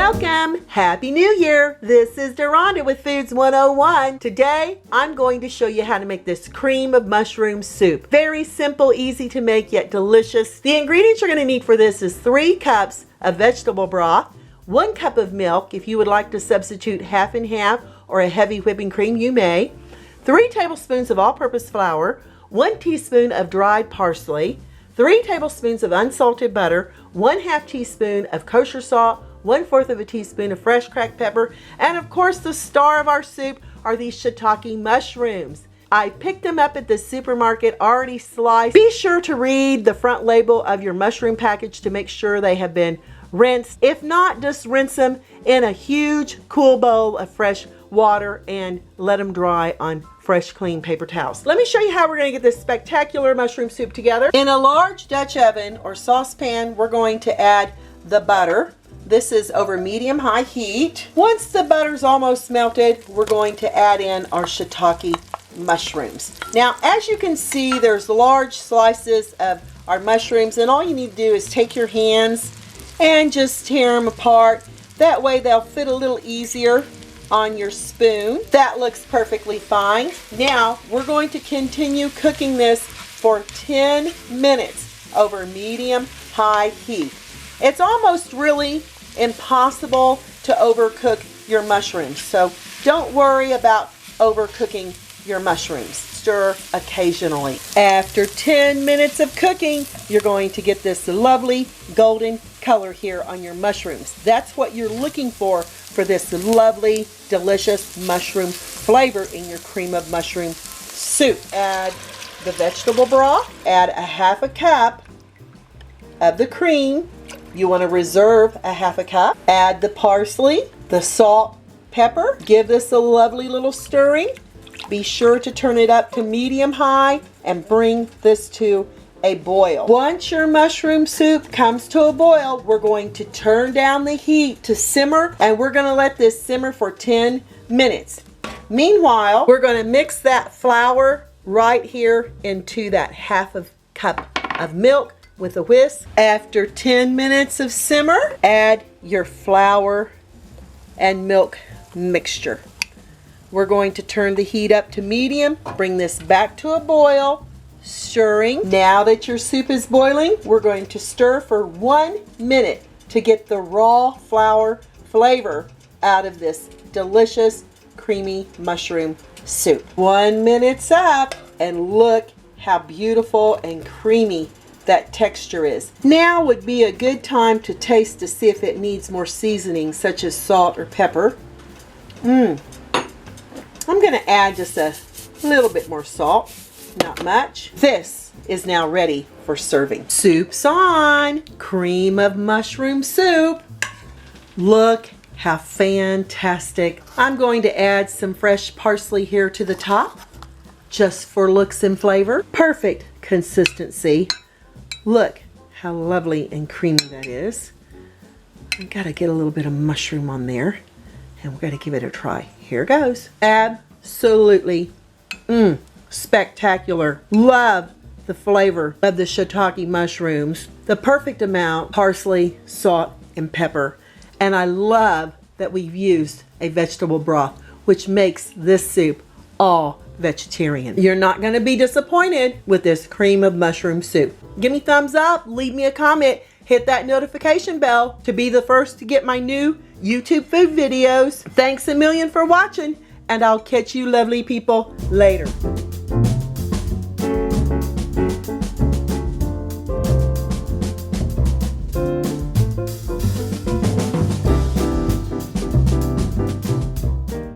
Welcome! Happy New Year! This is Deronda with Foods 101. Today, I'm going to show you how to make this cream of mushroom soup. Very simple, easy to make, yet delicious. The ingredients you're going to need for this is 3 cups of vegetable broth, 1 cup of milk. If you would like to substitute half and half or a heavy whipping cream, you may. 3 tablespoons of all-purpose flour, 1 teaspoon of dried parsley, 3 tablespoons of unsalted butter, 1/2 teaspoon of kosher salt, 1/4 of a teaspoon of fresh cracked pepper, and of course the star of our soup are these shiitake mushrooms. I picked them up at the supermarket already sliced. Be sure to read the front label of your mushroom package to make sure they have been rinsed. If not, just rinse them in a huge cool bowl of fresh water and let them dry on fresh clean paper towels. Let me show you how we're going to get this spectacular mushroom soup together. In a large Dutch oven or saucepan, we're going to add the butter. This is over medium-high heat. Once the butter's almost melted, we're going to add in our shiitake mushrooms. Now, as you can see, there's large slices of our mushrooms, and all you need to do is take your hands and just tear them apart. That way they'll fit a little easier on your spoon. That looks perfectly fine. Now, we're going to continue cooking this for 10 minutes over medium-high heat. It's almost really impossible to overcook your mushrooms, so don't worry about overcooking your mushrooms. Stir occasionally. After 10 minutes of cooking, you're going to get this lovely golden color here on your mushrooms. That's what you're looking for this lovely, delicious mushroom flavor in your cream of mushroom soup. Add the vegetable broth. Add 1/2 cup of the cream. You want to reserve 1/2 cup. Add the parsley, the salt, pepper. Give this a lovely little stirring. Be sure to turn it up to medium-high and bring this to a boil. Once your mushroom soup comes to a boil, we're going to turn down the heat to simmer, and we're going to let this simmer for 10 minutes. Meanwhile, we're going to mix that flour right here into that 1/2 cup of milk with a whisk. After 10 minutes of simmer, add your flour and milk mixture. We're going to turn the heat up to medium, bring this back to a boil, stirring. Now that your soup is boiling, we're going to stir for 1 minute to get the raw flour flavor out of this delicious creamy mushroom soup. 1 minute's up, and look how beautiful and creamy that texture is. Now would be a good time to taste to see if it needs more seasoning, such as salt or pepper. I'm going to add just a little bit more salt, not much. This is now ready for serving. Soup's on! Cream of mushroom soup. Look how fantastic. I'm going to add some fresh parsley here to the top, just for looks and flavor. Perfect consistency. Look how lovely and creamy that is. I gotta get a little bit of mushroom on there, and we're gonna give it a try. Here goes. Absolutely spectacular. Love the flavor of the shiitake mushrooms. The perfect amount, parsley, salt, and pepper. And I love that we've used a vegetable broth, which makes this soup all vegetarian. You're not going to be disappointed with this cream of mushroom soup. Give me thumbs up, leave me a comment, hit that notification bell to be the first to get my new YouTube food videos. Thanks a million for watching, and I'll catch you lovely people later.